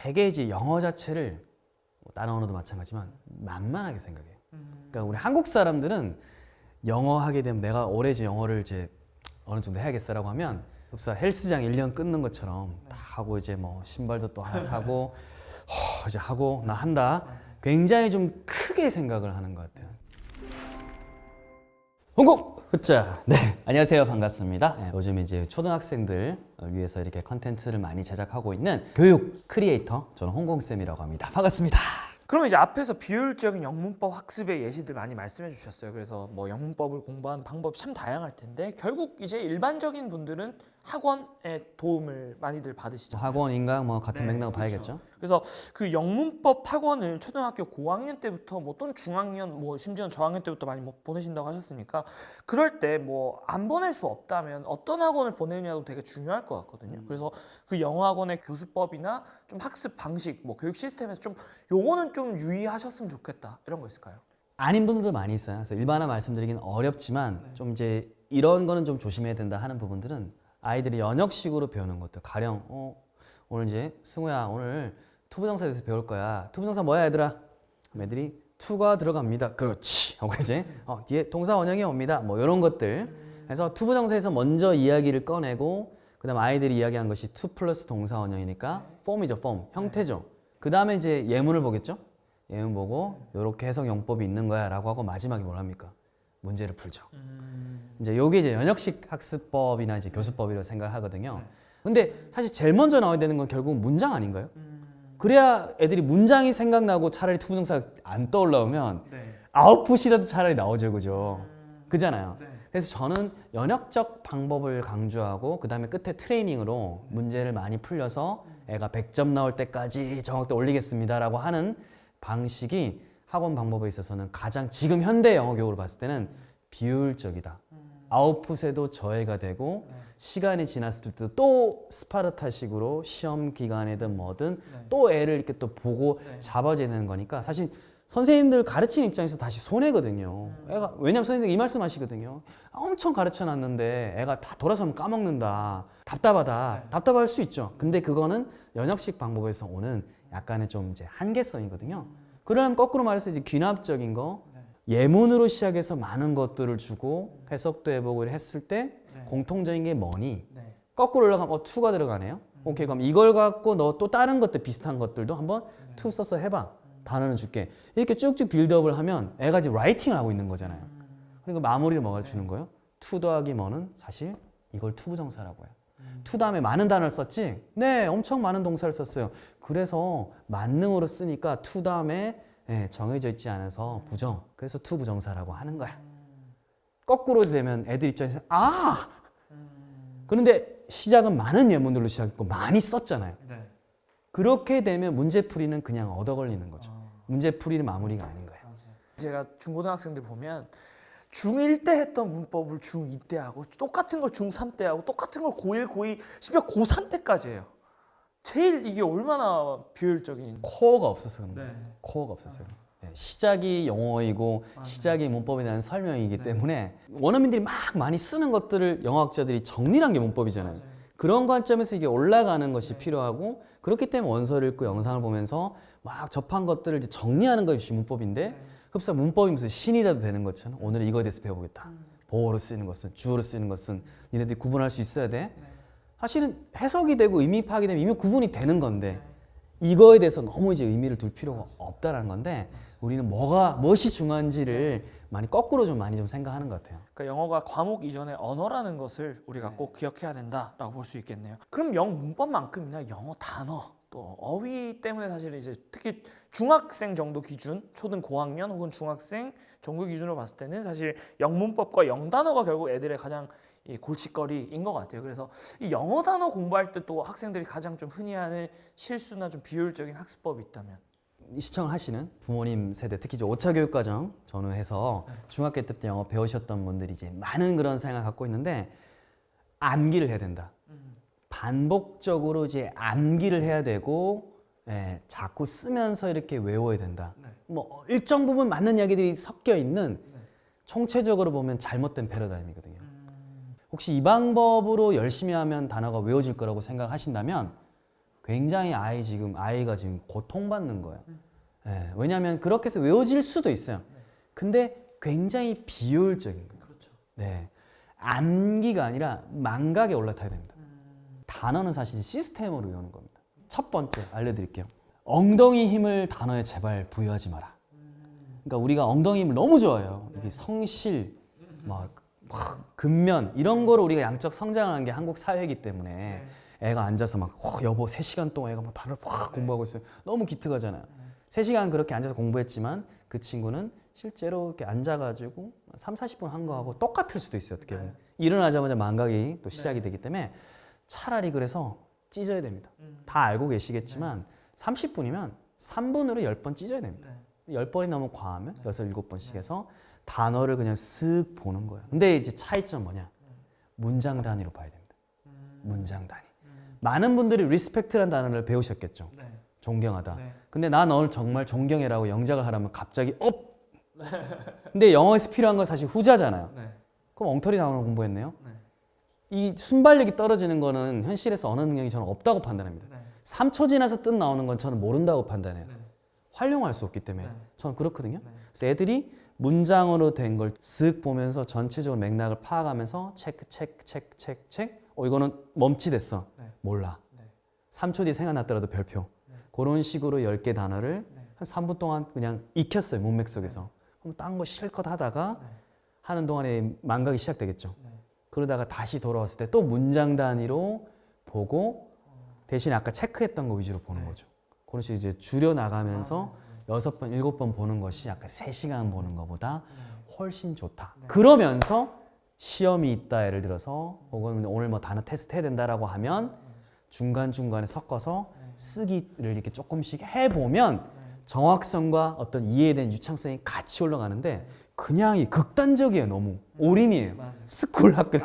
되게 이제 영어 자체를 다른 언어도 마찬가지지만 만만하게 생각해요. 그러니까 우리 한국 사람들은 영어 하게 되면 내가 올해 이제 영어를 이제 어느 정도 해야겠어라고 하면 흡사 헬스장 1년 끊는 것처럼 다 하고 이제 뭐 신발도 또 하나 사고 이제 하고 나 한다. 굉장히 좀 크게 생각을 하는 것 같아요. 홍콩 후짜. 네, 안녕하세요. 반갑습니다. 네, 요즘 이제 초등학생들 위해서 이렇게 컨텐츠를 많이 제작하고 있는 교육 크리에이터, 저는 홍콩쌤이라고 합니다. 반갑습니다. 그럼 이제 앞에서 비효율적인 영문법 학습의 예시들 많이 말씀해 주셨어요. 그래서 뭐 영문법을 공부하는 방법이 참 다양할 텐데 결국 이제 일반적인 분들은 학원의 도움을 많이들 받으시잖아요. 학원인가 뭐 같은 네, 맥락을 그렇죠. 봐야겠죠. 그래서 그 영문법 학원을 초등학교 고학년 때부터 뭐 또는 중학년 뭐 심지어 저학년 때부터 많이 뭐 보내신다고 하셨으니까 그럴 때 뭐 안 보낼 수 없다면 어떤 학원을 보내느냐도 되게 중요할 것 같거든요. 그래서 그 영어 학원의 교수법이나 좀 학습 방식, 뭐 교육 시스템에서 좀 요거는 좀 유의하셨으면 좋겠다 이런 거 있을까요? 아닌 분들도 많이 있어요. 그래서 일반화 말씀드리기는 어렵지만 좀 이제 이런 거는 좀 조심해야 된다 하는 부분들은 아이들이 연역식으로 배우는 것들. 가령 오늘 이제 승우야 오늘 투부정사에 대해서 배울 거야. 투부정사 뭐야 얘들아? 그럼 애들이 투가 들어갑니다. 그렇지. 하고 이제 뒤에 동사 원형이 옵니다. 뭐 이런 것들. 그래서 투부정사에서 먼저 이야기를 꺼내고 그다음 아이들이 이야기한 것이 투 플러스 동사 원형이니까 폼이죠. 폼. 형태죠. 그 다음에 이제 예문을 보겠죠. 예문 보고 이렇게 해석 용법이 있는 거야 라고 하고 마지막에 뭘 합니까? 문제를 풀죠. 이제 요게 이제 연역식 학습법이나 이제 교수법이라고 생각하거든요. 근데 사실 제일 먼저 나와야 되는 건 결국 문장 아닌가요? 그래야 애들이 문장이 생각나고 차라리 투부정사가 안 떠올라오면 아웃풋이라도 차라리 나오죠, 그죠? 그잖아요. 그래서 저는 연역적 방법을 강조하고 그 다음에 끝에 트레이닝으로 문제를 많이 풀려서 애가 100점 나올 때까지 정확도 올리겠습니다라고 하는 방식이 학원 방법에 있어서는 가장 지금 현대 영어 교육을 봤을 때는 비효율적이다. 아웃풋에도 저해가 되고 시간이 지났을 때도 또 스파르타식으로 시험 기간이든 뭐든 또 애를 이렇게 또 보고 잡아줘야 되는 거니까 사실 선생님들 가르치는 입장에서 다시 손해거든요. 애가 왜냐면 선생님들 이 말씀 하시거든요. 엄청 가르쳐 놨는데 애가 다 돌아서면 까먹는다. 답답하다. 답답할 수 있죠. 근데 그거는 연역식 방법에서 오는 약간의 좀 이제 한계성이거든요. 그러면 거꾸로 말해서 이제 귀납적인 거 예문으로 시작해서 많은 것들을 주고 해석도 해보고 했을 때 공통적인 게 뭐니? 거꾸로 올라가면 투가 들어가네요. 오케이, 그럼 이걸 갖고 너 또 다른 것들 비슷한 것들도 한번 투 써서 해봐. 단어는 줄게. 이렇게 쭉쭉 빌드업을 하면 애가 지금 라이팅을 하고 있는 거잖아요. 그리고 마무리를 뭐가 주는 거예요? 투 더하기 뭐는 사실 이걸 투부정사라고 해요. 투 다음에 많은 단어를 썼지? 네, 엄청 많은 동사를 썼어요. 그래서 만능으로 쓰니까 투 다음에 정해져 있지 않아서 부정. 그래서 투 부정사라고 하는 거야. 거꾸로 되면 애들 입장에서 그런데 시작은 많은 예문들로 시작했고 많이 썼잖아요. 그렇게 되면 문제풀이는 그냥 얻어 걸리는 거죠. 문제풀이는 마무리가 아닌 거예요. 제가 중고등학생들 보면 중1 때 했던 문법을 중2 때 하고 똑같은 걸 중3 때 하고 똑같은 걸 고1, 고2, 심지어 고3 때까지 해요. 제일 이게 얼마나 비효율적인 코어가 없어서 그런 거예요. 코어가 없었어요. 시작이 영어이고 시작이 문법에 대한 설명이기 때문에 원어민들이 막 많이 쓰는 것들을 영어학자들이 정리한 게 문법이잖아요. 그런 관점에서 이게 올라가는 것이 필요하고 그렇기 때문에 원서를 읽고 영상을 보면서 막 접한 것들을 이제 정리하는 것이 문법인데 흡사 문법이 무슨 신이라도 되는 것처럼 오늘 이거에 대해서 배워보겠다. 보어로 쓰이는 것은 주어로 쓰이는 것은 니네들이 구분할 수 있어야 돼. 사실은 해석이 되고 의미 파악이 되면 이미 구분이 되는 건데 이거에 대해서 너무 이제 의미를 둘 필요가 없다라는 건데 우리는 무엇이 중요한지를 많이 거꾸로 좀 많이 좀 생각하는 것 같아요. 그러니까 영어가 과목 이전의 언어라는 것을 우리가 꼭 기억해야 된다라고 볼 수 있겠네요. 그럼 영어 문법만큼이나 영어 단어 또 어휘 때문에 사실 이제 특히 중학생 정도 기준, 초등 고학년 혹은 중학생 정도 기준으로 봤을 때는 사실 영문법과 영단어가 결국 애들의 가장 이 골칫거리인 것 같아요. 그래서 이 영어 단어 공부할 때 또 학생들이 가장 좀 흔히 하는 실수나 좀 비효율적인 학습법이 있다면 시청하시는 부모님 세대, 특히 이제 5차 교육과정 전후해서 중학교 때부터 영어 배우셨던 분들이 이제 많은 그런 생각을 갖고 있는데 암기를 해야 된다. 반복적으로 이제 암기를 해야 되고 자꾸 쓰면서 이렇게 외워야 된다. 뭐 일정 부분 맞는 이야기들이 섞여 있는 총체적으로 보면 잘못된 패러다임이거든요. 혹시 이 방법으로 열심히 하면 단어가 외워질 거라고 생각하신다면 굉장히 아이가 지금 고통받는 거예요. 예, 왜냐하면 그렇게 해서 외워질 수도 있어요. 근데 굉장히 비효율적인 거예요. 그렇죠. 네, 암기가 아니라 망각에 올라타야 됩니다. 단어는 사실 시스템으로 외우는 겁니다. 첫 번째 알려드릴게요. 엉덩이 힘을 단어에 제발 부여하지 마라. 그러니까 우리가 엉덩이 힘을 너무 좋아해요. 이게 성실, 막 근면 이런 거로 우리가 양적 성장을 한 게 한국 사회이기 때문에 애가 앉아서 막 여보 3시간 동안 애가 뭐 단어를 막 공부하고 있어요. 너무 기특하잖아요. 3시간 그렇게 앉아서 공부했지만 그 친구는 실제로 이렇게 앉아가지고 3, 40분 한 거하고 똑같을 수도 있어요. 어떻게 보면. 일어나자마자 망각이 또 시작이 되기 때문에 차라리 그래서 찢어야 됩니다. 다 알고 계시겠지만 30분이면 3분으로 10번 찢어야 됩니다. 10번이 너무 과하면 6, 7번씩 해서 단어를 그냥 쓱 보는 거예요. 근데 이제 차이점 뭐냐? 문장 단위로 봐야 됩니다. 문장 단위. 많은 분들이 리스펙트라는 단어를 배우셨겠죠. 존경하다. 근데 나 너를 정말 존경해라고 영작을 하라면 갑자기 업! 근데 영어에서 필요한 건 사실 후자잖아요. 그럼 엉터리 단어를 공부했네요. 이 순발력이 떨어지는 거는 현실에서 언어 능력이 저는 없다고 판단합니다. 3초 지나서 뜻 나오는 건 저는 모른다고 판단해요. 활용할 수 없기 때문에 저는 그렇거든요. 그래서 애들이 문장으로 된 걸 쓱 보면서 전체적으로 맥락을 파악하면서 체크. 이거는 멈칫했어. 몰라. 3초 뒤에 생각났더라도 별표. 그런 식으로 10개 단어를 한 3분 동안 그냥 익혔어요. 문맥 속에서. 그럼 딴 거 실컷 하다가 하는 동안에 망각이 시작되겠죠. 그러다가 다시 돌아왔을 때 또 문장 단위로 보고 대신에 아까 체크했던 거 위주로 보는 거죠. 그런 식으로 이제 줄여 나가면서 6번, 7번 보는 것이 아까 3시간 보는 것보다 훨씬 좋다. 그러면서 시험이 있다 예를 들어서 혹은 오늘 뭐 단어 테스트 해야 된다라고 하면 중간중간에 섞어서 쓰기를 이렇게 조금씩 해보면 정확성과 어떤 이해에 대한 유창성이 같이 올라가는데 그냥 이 극단적이에요. 너무 올인이에요. 스쿨 학교.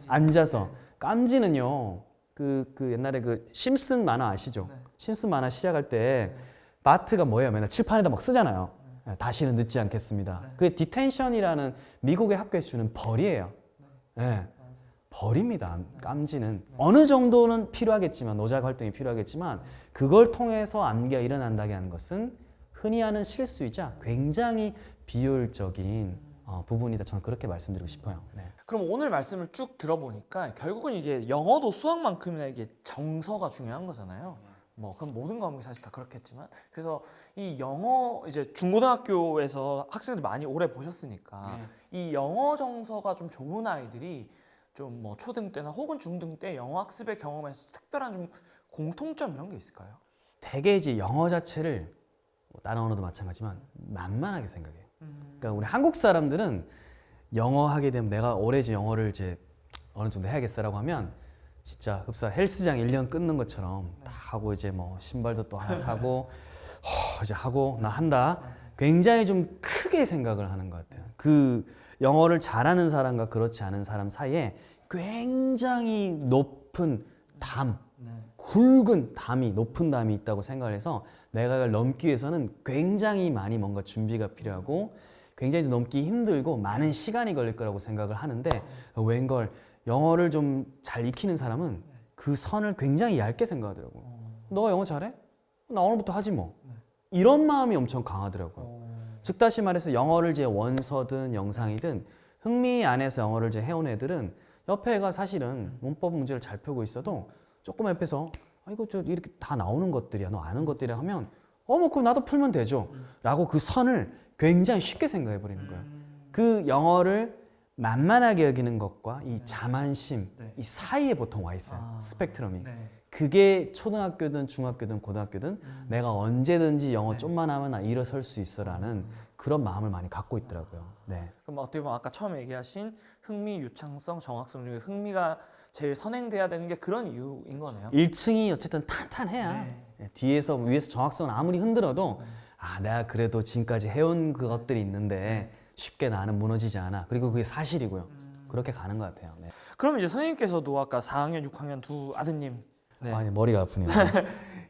앉아서 깜지는요. 그 옛날에 그 심슨 만화 아시죠? 심슨 만화 시작할 때 마트가 뭐예요? 맨날 칠판에다 막 쓰잖아요. 다시는 늦지 않겠습니다. 그게 디텐션이라는 미국의 학교에서 주는 벌이에요. 벌입니다. 깜지는 어느 정도는 필요하겠지만 노작 활동이 필요하겠지만 그걸 통해서 암기가 일어난다게 하는 것은 흔히 하는 실수이자 굉장히 비효율적인 부분이다. 저는 그렇게 말씀드리고 싶어요. 그럼 오늘 말씀을 쭉 들어보니까 결국은 이게 영어도 수학만큼이나 이게 정서가 중요한 거잖아요. 뭐 그럼 모든 과목이 사실 다 그렇겠지만 그래서 이 영어 이제 중고등학교에서 학생들 많이 오래 보셨으니까 이 영어 정서가 좀 좋은 아이들이 좀 뭐 초등 때나 혹은 중등 때 영어 학습의 경험에서 특별한 좀 공통점 이런 게 있을까요? 되게 이제 영어 자체를 다른 언어도 마찬가지지만 만만하게 생각해요. 그러니까 우리 한국 사람들은 영어 하게 되면 내가 올해 이제 영어를 이제 어느 정도 해야겠어라고 하면 진짜 흡사 헬스장 1년 끊는 것처럼 다 하고 이제 뭐 신발도 또 하나 사고 이제 하고 나 한다. 굉장히 좀 크게 생각을 하는 것 같아요. 그 영어를 잘하는 사람과 그렇지 않은 사람 사이에 굉장히 높은 굵은 높은 담이 있다고 생각을 해서 내가 그걸 넘기 위해서는 굉장히 많이 뭔가 준비가 필요하고 굉장히 좀 넘기 힘들고 많은 시간이 걸릴 거라고 생각을 하는데 웬걸 영어를 좀 잘 익히는 사람은 그 선을 굉장히 얇게 생각하더라고요. 너가 영어 잘해? 나 오늘부터 하지 뭐. 이런 마음이 엄청 강하더라고요. 즉 다시 말해서 영어를 이제 원서든 영상이든 흥미 안에서 영어를 이제 해온 애들은 옆에 애가 사실은 문법 문제를 잘 풀고 있어도 조금 옆에서 이거 저 이렇게 다 나오는 것들이야. 너 아는 것들이야 하면 뭐 그럼 나도 풀면 되죠. 라고 그 선을 굉장히 쉽게 생각해 버리는 거예요. 그 영어를 만만하게 여기는 것과 이 자만심 이 사이에 보통 와 있어요. 스펙트럼이. 그게 초등학교든 중학교든 고등학교든 내가 언제든지 영어 좀만 하면 나 일어설 수 있어라는 그런 마음을 많이 갖고 있더라고요. 그럼 어떻게 보면 아까 처음에 얘기하신 흥미, 유창성, 정확성 중에 흥미가 제일 선행돼야 되는 게 그런 이유인 거네요. 1층이 어쨌든 탄탄해야 뒤에서 위에서 정확성은 아무리 흔들어도 내가 그래도 지금까지 해온 그것들이 있는데 쉽게 나는 무너지지 않아. 그리고 그게 사실이고요. 그렇게 가는 것 같아요. 그럼 이제 선생님께서도 아까 4학년, 6학년 두 아드님 머리가 아프네요.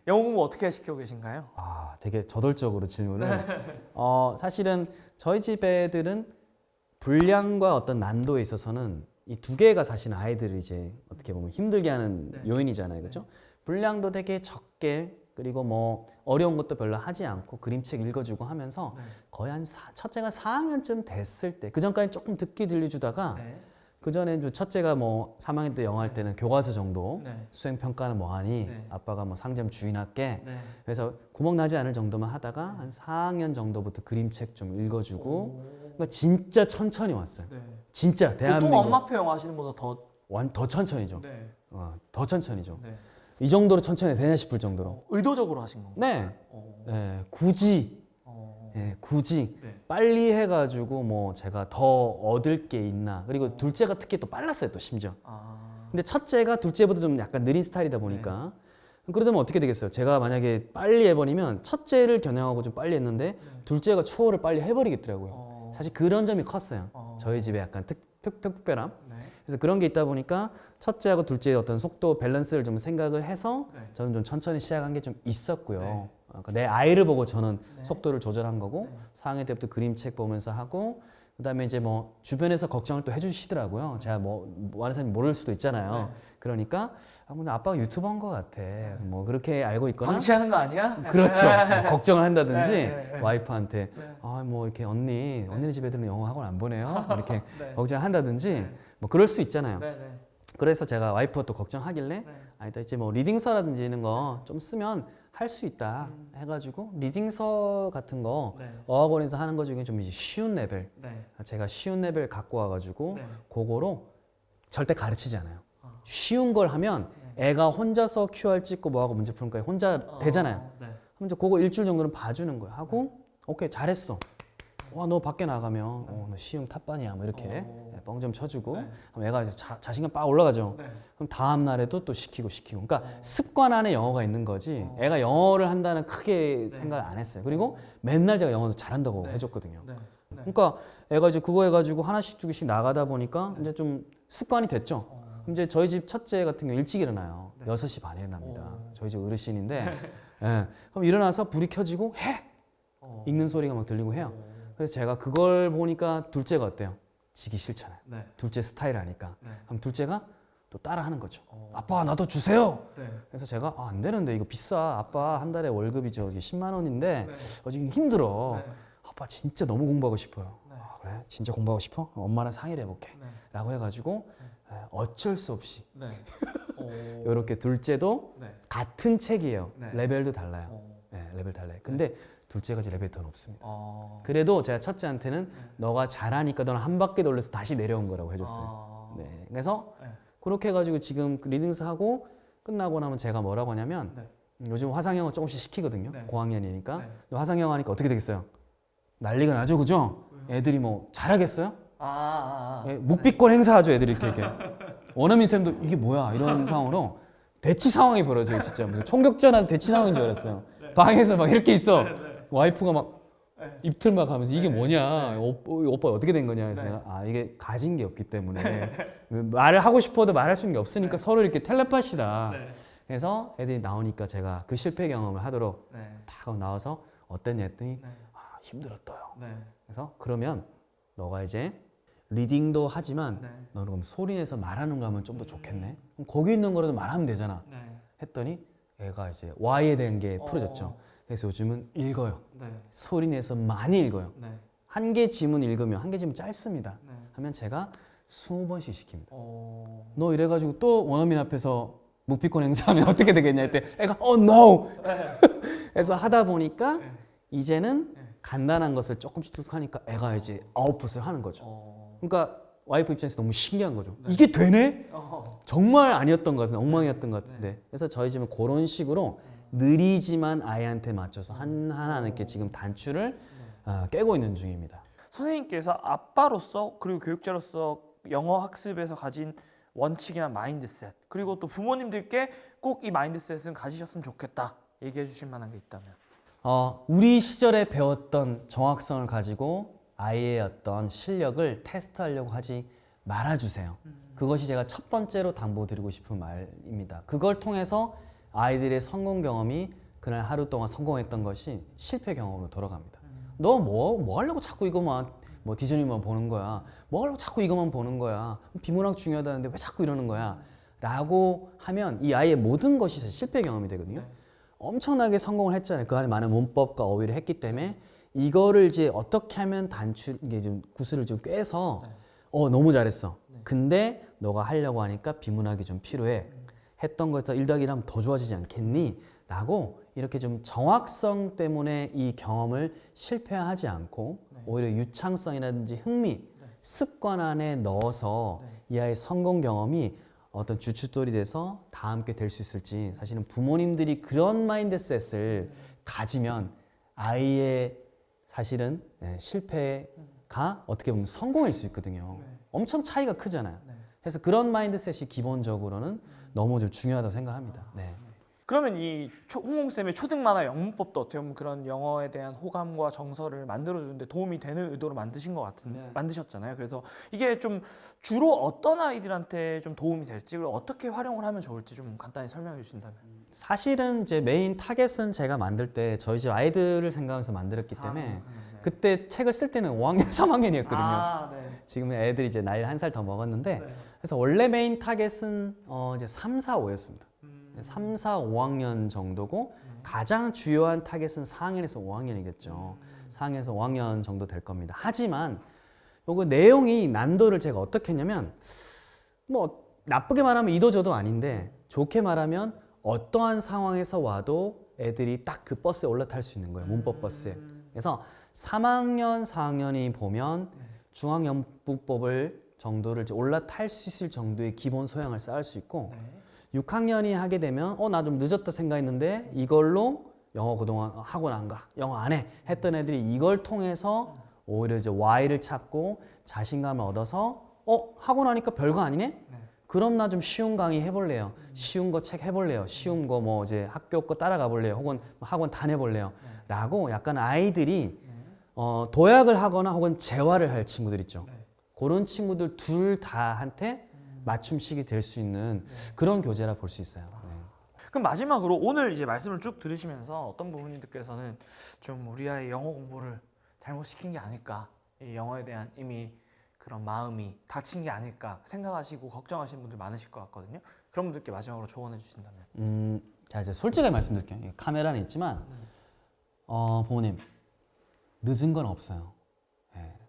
영어 공부 어떻게 시키고 계신가요? 되게 저돌적으로 질문을. 사실은 저희 집 애들은 분량과 어떤 난도에 있어서는 이 두 개가 사실 아이들을 이제 어떻게 보면 힘들게 하는 요인이잖아요, 그렇죠? 분량도 되게 적게 그리고 뭐 어려운 것도 별로 하지 않고 그림책 읽어주고 하면서 네. 거의 첫째가 4학년쯤 됐을 때 그 전까지 조금 듣기 들려주다가 네. 그 전에 첫째가 뭐 3학년 때 영어 할 때는 교과서 정도 네. 수행 평가는 뭐 하니 네. 아빠가 뭐 상점 주인할게 네. 그래서 구멍 나지 않을 정도만 하다가 한 4학년 정도부터 그림책 좀 읽어주고 오. 그러니까 진짜 천천히 왔어요. 네. 진짜 보통 대한민국 엄마표 영어 하시는 분보다 더. 더 천천히죠. 네. 더 천천히죠. 네. 이 정도로 천천히 되냐 싶을 정도로. 의도적으로 하신 건가요? 네. 어. 굳이 네. 굳이 빨리 해가지고 뭐 제가 더 얻을 게 있나. 그리고 둘째가 특히 또 빨랐어요, 또 심지어. 아. 근데 첫째가 둘째보다 좀 약간 느린 스타일이다 보니까 그러다면 어떻게 되겠어요? 제가 만약에 빨리 해버리면 첫째를 겨냥하고 좀 빨리 했는데 둘째가 초월을 빨리 해버리겠더라고요. 사실 그런 점이 컸어요. 저희 집에 약간 특별함. 네. 그래서 그런 게 있다 보니까 첫째하고 둘째의 어떤 속도 밸런스를 좀 생각을 해서 네. 저는 좀 천천히 시작한 게 좀 있었고요. 네. 그러니까 내 아이를 보고 저는 네. 속도를 조절한 거고 네. 4학년 때부터 그림책 보면서 하고 그다음에 이제 뭐 주변에서 걱정을 또 해주시더라고요. 제가 뭐 하는 사람이 모를 수도 있잖아요. 네. 그러니까 근데 아빠가 유튜버인 것 같아. 뭐 그렇게 알고 있거나 방치하는 거 아니야? 그렇죠. 뭐 걱정을 한다든지 네. 와이프한테 네. 아 뭐 이렇게 언니네 집 애들은 영어 학원 안 보내요? 이렇게 네. 걱정한다든지 네. 뭐 그럴 수 있잖아요. 네. 네. 그래서 제가 와이프가 또 걱정하길래 네. 아니다 이제 뭐 리딩서라든지 이런 거 좀 쓰면 할 수 있다 해가지고 리딩서 같은 거 네. 어학원에서 하는 거 중에 좀 이제 쉬운 레벨 네. 제가 쉬운 레벨 갖고 와가지고 네. 그거로 절대 가르치지 않아요. 쉬운 걸 하면 애가 혼자서 QR 찍고 뭐하고 문제 푸는 거에 혼자 되잖아요. 네. 그럼 이제 그거 일주일 정도는 봐주는 거예요. 하고 오케이 잘했어. 와 너 밖에 나가면 너 시험 탑반이야 뭐 이렇게 뻥 좀 쳐주고 네. 그럼 애가 이제 자신감 빡 올라가죠. 네. 그럼 다음 날에도 또 시키고 그러니까 습관 안에 영어가 있는 거지 애가 영어를 한다는 크게 생각 안 했어요. 그리고 맨날 제가 영어도 잘한다고 네. 해줬거든요. 네. 네. 그러니까 애가 이제 그거 해가지고 하나씩 두 개씩 나가다 보니까 이제 좀 습관이 됐죠. 그럼 이제 저희 집 첫째 같은 경우 일찍 일어나요. 6시 반에 일어납니다. 저희 집 어르신인데 예. 그럼 일어나서 불이 켜지고 해! 읽는 소리가 막 들리고 해요. 그래서 제가 그걸 보니까 둘째가 어때요? 지기 싫잖아요. 네. 둘째 스타일 아니까. 네. 그럼 둘째가 또 따라 하는 거죠. 아빠 나도 주세요. 네. 그래서 제가 안 되는데 이거 비싸. 아빠 한 달에 월급이 저기 10만 원인데 네. 지금 힘들어. 네. 아빠 진짜 너무 공부하고 싶어요. 네. 아, 그래? 진짜 공부하고 싶어? 엄마랑 상의를 해볼게. 네. 라고 해가지고 어쩔 수 없이 네. 이렇게 둘째도 네. 같은 책이에요. 네. 레벨도 달라요. 어. 네, 레벨 달라요. 근데 둘째가 제 레벨이 더 높습니다. 어. 그래도 제가 첫째한테는 너가 잘하니까 너는 한 바퀴 돌려서 다시 내려온 거라고 해줬어요. 아. 네, 그래서 네. 그렇게 해가지고 지금 그 리딩스 하고 끝나고 나면 제가 뭐라고 하냐면 네. 요즘 화상영어 조금씩 시키거든요. 네. 고학년이니까. 네. 화상영어 하니까 어떻게 되겠어요? 난리가 나죠, 그죠? 애들이 뭐 잘하겠어요? 묵비권 행사하죠, 애들이 이렇게. 원어민 쌤도 이게 뭐야 이런 상황으로 대치 상황이 벌어져요, 진짜 무슨 총격전한 대치 상황인 줄 알았어요. 방에서 막 이렇게 있어. 와이프가 막 입틀 막 하면서 이게 뭐냐, 오빠 어떻게 된 거냐. 그래서 내가 이게 가진 게 없기 때문에 말을 하고 싶어도 말할 수 있는 게 없으니까 서로 이렇게 텔레파시다. 그래서 애들이 나오니까 제가 그 실패 경험을 하도록 딱 하고 나와서 어땠냐 했더니 힘들었어요. 그래서 그러면 너가 이제 리딩도 하지만 너는 그럼 소리 내서 말하는 거 하면 좀 더 좋겠네. 그럼 거기 있는 거라도 말하면 되잖아. 했더니 애가 이제 Y에 대한 게 풀어졌죠. 그래서 요즘은 읽어요. 소리 내서 많이 읽어요. 한 개 지문 읽으면 한 개 지문 짧습니다. 하면 제가 20번씩 시킵니다. 너 이래가지고 또 원어민 앞에서 묵비권 행사하면 어떻게 되겠냐 했더니 애가 no! 그래서 하다 보니까 이제는 간단한 것을 조금씩 뚝 하니까 애가 이제 아웃풋을 하는 거죠. 그러니까 와이프 입장에서 너무 신기한 거죠. 이게 되네? 정말 아니었던 것 같은데 엉망이었던 것 같은데. 그래서 저희 집은 그런 식으로 느리지만 아이한테 맞춰서 하나하나 이렇게 지금 단추를 깨고 있는 중입니다. 선생님께서 아빠로서 그리고 교육자로서 영어 학습에서 가진 원칙이나 마인드셋 그리고 또 부모님들께 꼭 이 마인드셋은 가지셨으면 좋겠다 얘기해 주실 만한 게 있다면 우리 시절에 배웠던 정확성을 가지고 아이의 어떤 실력을 테스트하려고 하지 말아주세요. 그것이 제가 첫 번째로 당부드리고 싶은 말입니다. 그걸 통해서 아이들의 성공 경험이 그날 하루 동안 성공했던 것이 실패 경험으로 돌아갑니다. 너 뭐 하려고 자꾸 이거만 뭐 디즈니만 보는 거야? 뭐 하려고 자꾸 이것만 보는 거야? 비문학 중요하다는데 왜 자꾸 이러는 거야? 라고 하면 이 아이의 모든 것이 사실 실패 경험이 되거든요. 네. 엄청나게 성공을 했잖아요. 그 안에 많은 문법과 어휘를 했기 때문에 이거를 이제 어떻게 하면 이게 좀 구슬을 좀 꿰서 네. 너무 잘했어. 근데 너가 하려고 하니까 비문학이 좀 필요해. 했던 거에서 1+1 하면 더 좋아지지 않겠니? 라고 이렇게 좀 정확성 때문에 이 경험을 실패하지 않고 오히려 유창성이라든지 흥미, 습관 안에 넣어서 이 아이의 성공 경험이 어떤 주춧돌이 돼서 다 함께 될 수 있을지 사실은 부모님들이 그런 마인드셋을 가지면 아이의 사실은 실패가 어떻게 보면 성공일 수 있거든요. 엄청 차이가 크잖아요. 그래서 그런 마인드셋이 기본적으로는 너무 좀 중요하다고 생각합니다. 네. 그러면 이 홍홍쌤의 초등 만화 영문법도 어떻게 보면 그런 영어에 대한 호감과 정서를 만들어주는데 도움이 되는 의도로 만드신 것 같은데 만드셨잖아요. 그래서 이게 좀 주로 어떤 아이들한테 좀 도움이 될지 그리고 어떻게 활용을 하면 좋을지 좀 간단히 설명해 주신다면. 사실은 이제 메인 타겟은 제가 만들 때 저희 집 아이들을 생각하면서 만들었기 때문에 그때 책을 쓸 때는 5학년, 3학년이었거든요. 아, 네. 지금 애들이 이제 나이를 1살 더 먹었는데 네. 그래서 원래 메인 타겟은 이제 3, 4, 5였습니다. 3, 4, 5학년 정도고 가장 주요한 타겟은 4학년에서 5학년이겠죠. 4학년에서 5학년 정도 될 겁니다. 하지만 요거 내용이 난도를 제가 어떻게 했냐면 뭐 나쁘게 말하면 이도저도 아닌데 좋게 말하면 어떠한 상황에서 와도 애들이 딱 그 버스에 올라탈 수 있는 거예요. 문법 버스에. 그래서 3학년, 4학년이 보면 중앙영문법을 정도를 이제 올라탈 수 있을 정도의 기본 소양을 쌓을 수 있고 6학년이 하게 되면 나 좀 늦었다 생각했는데 이걸로 영어 그동안 학원 안 가, 영어 안 해 했던 애들이 이걸 통해서 오히려 이제 Y를 찾고 자신감을 얻어서 학원 하니까 별거 아니네? 그럼 나 좀 쉬운 강의 해볼래요. 쉬운 거 책 해볼래요. 쉬운 거 뭐 이제 학교 거 따라가 볼래요. 혹은 학원 다녀볼래요. 라고 약간 아이들이 도약을 하거나 혹은 재활을 할 친구들 있죠. 그런 친구들 둘 다한테 맞춤식이 될 수 있는 그런 교재라 볼 수 있어요. 네. 그럼 마지막으로 오늘 이제 말씀을 쭉 들으시면서 어떤 부모님들께서는 좀 우리 아이 영어 공부를 잘못 시킨 게 아닐까, 이 영어에 대한 이미 그런 마음이 다친 게 아닐까 생각하시고 걱정하시는 분들 많으실 것 같거든요. 그런 분들께 마지막으로 조언해 주신다면. 자 이제 솔직하게 말씀드릴게요. 카메라는 있지만 부모님 늦은 건 없어요.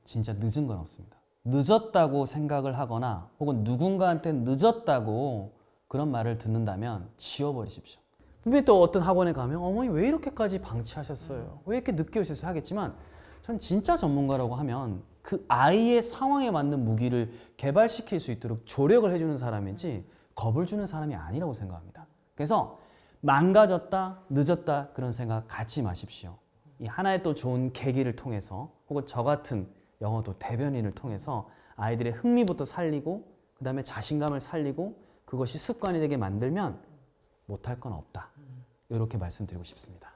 진짜 늦은 건 없습니다. 늦었다고 생각을 하거나 혹은 누군가한테 늦었다고 그런 말을 듣는다면 지워버리십시오. 분명히 또 어떤 학원에 가면 어머니 왜 이렇게까지 방치하셨어요? 왜 이렇게 늦게 오셨어요? 하겠지만 전 진짜 전문가라고 하면 그 아이의 상황에 맞는 무기를 개발시킬 수 있도록 조력을 해주는 사람이지 겁을 주는 사람이 아니라고 생각합니다. 그래서 망가졌다, 늦었다 그런 생각 갖지 마십시오. 이 하나의 또 좋은 계기를 통해서 혹은 저 같은 영어도 대변인을 통해서 아이들의 흥미부터 살리고 그 다음에 자신감을 살리고 그것이 습관이 되게 만들면 못할 건 없다. 이렇게 말씀드리고 싶습니다.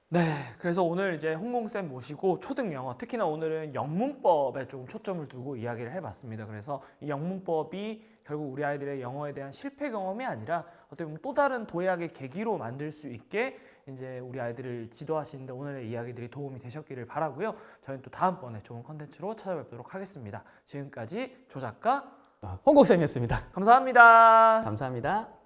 네, 그래서 오늘 이제 홍홍쌤 모시고 초등 영어, 특히나 오늘은 영문법에 조금 초점을 두고 이야기를 해봤습니다. 그래서 이 영문법이 결국 우리 아이들의 영어에 대한 실패 경험이 아니라 어떻게 보면 또 다른 도약의 계기로 만들 수 있게 이제 우리 아이들을 지도하시는데 오늘의 이야기들이 도움이 되셨기를 바라고요. 저희는 또 다음번에 좋은 컨텐츠로 찾아뵙도록 하겠습니다. 지금까지 조 작가 홍국쌤이었습니다. 감사합니다. 감사합니다.